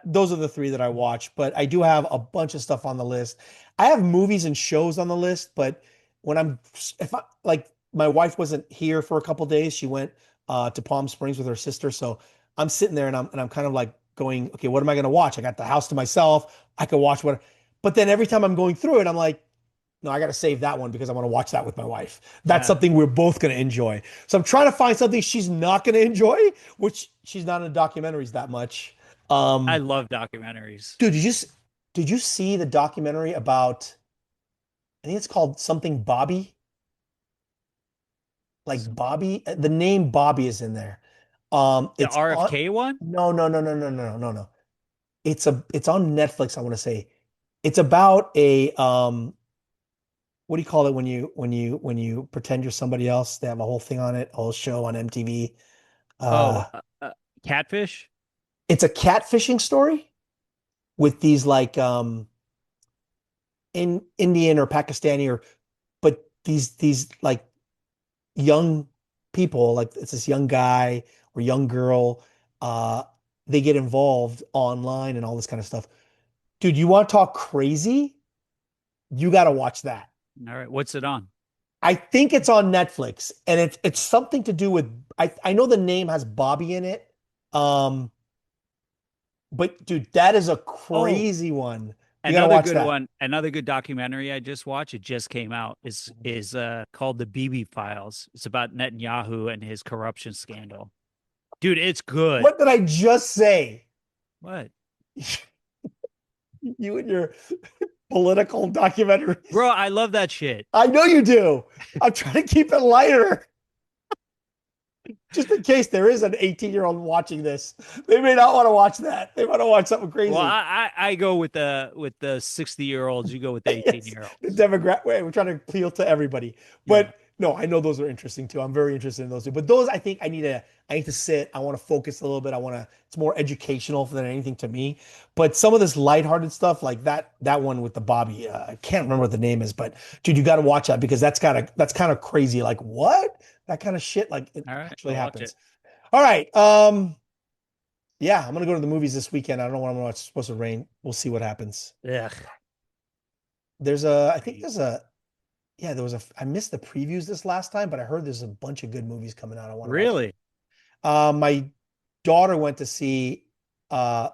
those are the three that I watch, but I do have a bunch of stuff on the list. I have movies and shows on the list, but if I like my wife wasn't here for a couple days, she went to Palm Springs with her sister, so I'm sitting there and I'm kind of like going, okay, what am I going to watch? I got the house to myself. I could watch what, but then every time I'm going through it, I'm like, no, I got to save that one because I want to watch that with my wife. That's something we're both going to enjoy. So I'm trying to find something she's not going to enjoy, which she's not into documentaries that much. I love documentaries. Dude, did you see the documentary about, I think it's called something Bobby? Like Bobby, the name Bobby is in there. The It's RFK one? No, no, no, no, no, no, no, no. It's on Netflix, I want to say. It's about a what do you call it when you pretend you're somebody else? They have a whole thing on it, a whole show on MTV. Catfish? It's a catfishing story with these like in Indian or Pakistani but these like young people, like it's this young guy or young girl, uh, they get involved online and all this kind of stuff. Dude, you want to talk crazy? You got to watch that. All right. What's it on? I think it's on Netflix, and it's something to do with I know the name has Bobby in it. But dude, that is a crazy one. You gotta Another watch good that. one, another good documentary I just watched, it just came out, is called The BB Files. It's about Netanyahu and his corruption scandal. Dude, it's good. What did I just say? What? You and your political documentary. Bro, I love that shit. I know you do. I'm trying to keep it lighter. Just in case there is an 18-year-old watching this. They may not want to watch that. They want to watch something crazy. Well, I go with the 60-year-olds. You go with the 18-year-olds. The demographic. We're trying to appeal to everybody. But no, I know those are interesting too. I'm very interested in those too. But those, I think I need to sit. I want to focus a little bit. It's more educational than anything to me. But some of this lighthearted stuff, like that one with the Bobby, I can't remember what the name is, but dude, you got to watch that because that's kind of crazy. Like what? That kind of shit, like it actually happens. All right. Yeah, I'm gonna go to the movies this weekend. I don't know when I'm gonna watch. It's supposed to rain. We'll see what happens. Yeah. I missed the previews this last time, but I heard there's a bunch of good movies coming out. I want to really. My daughter went to see a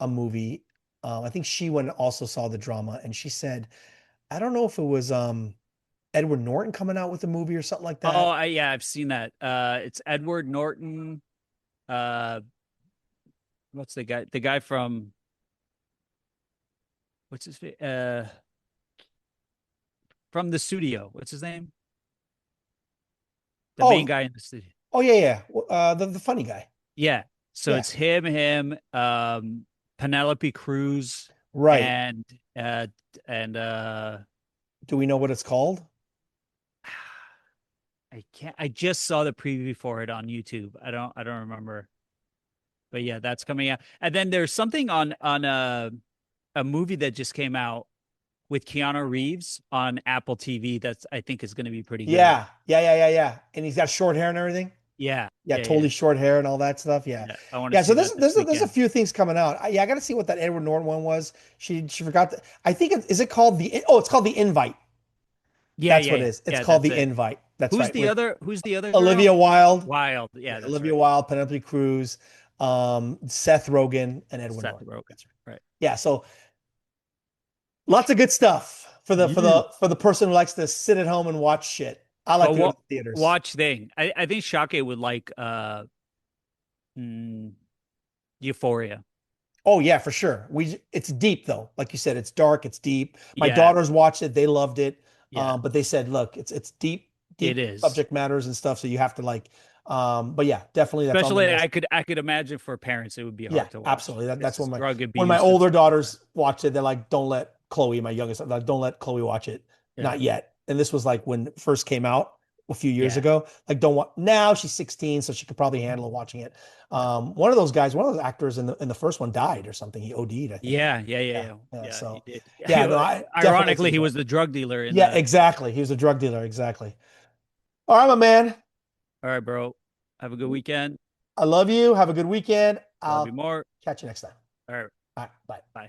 movie. I think she went and also saw the drama, and she said, I don't know if it was Edward Norton coming out with a movie or something like that. Oh, yeah, I've seen that. It's Edward Norton. What's the guy? The guy from what's his from the studio. What's his name? The main guy in the studio. Oh yeah. The funny guy. Yeah. So it's him, Penelope Cruz, right? And do we know what it's called? I can't. I just saw the preview for it on YouTube. I don't remember. But yeah, that's coming out. And then there's something on a movie that just came out with Keanu Reeves on Apple TV. I think is going to be pretty good. Yeah. And he's got short hair and everything. Yeah. Totally short hair and all that stuff. Yeah. I want to. So there's a few things coming out. I got to see what that Edward Norton one was. She forgot. I think is it called it's called The Invite. Yeah, that's what it is. It's called The Invite. That's who's right. The other? Who's the other? Olivia girl? Wilde. Yeah. Olivia Wilde, Penelope Cruz, Seth Rogen, and Edward Norton. Rogen. Right. Yeah. So lots of good stuff for the person who likes to sit at home and watch shit. I like to go to the theaters. Watch thing. I think Shake would like Euphoria. Oh yeah, for sure. It's deep though. Like you said, it's dark, it's deep. My daughters watched it, they loved it. Yeah. But they said, look, it's deep it is. Subject matters and stuff. So you have to like but yeah, definitely that's especially I could imagine for parents it would be hard to watch. Absolutely. That's when my older daughters watched it, they're like, don't let Chloe, my youngest, like, don't let Chloe watch it. Not yet. And this was like when it first came out a few years ago. Like, don't want now she's 16, so she could probably handle watching it. One of those actors in the first one died or something. He OD'd, I think. Yeah. So ironically, he was the drug dealer. Exactly. He was a drug dealer. Exactly. All right, my man. All right, bro. Have a good weekend. I love you. Have a good weekend. Love you more. Catch you next time. All right. Bye. Bye.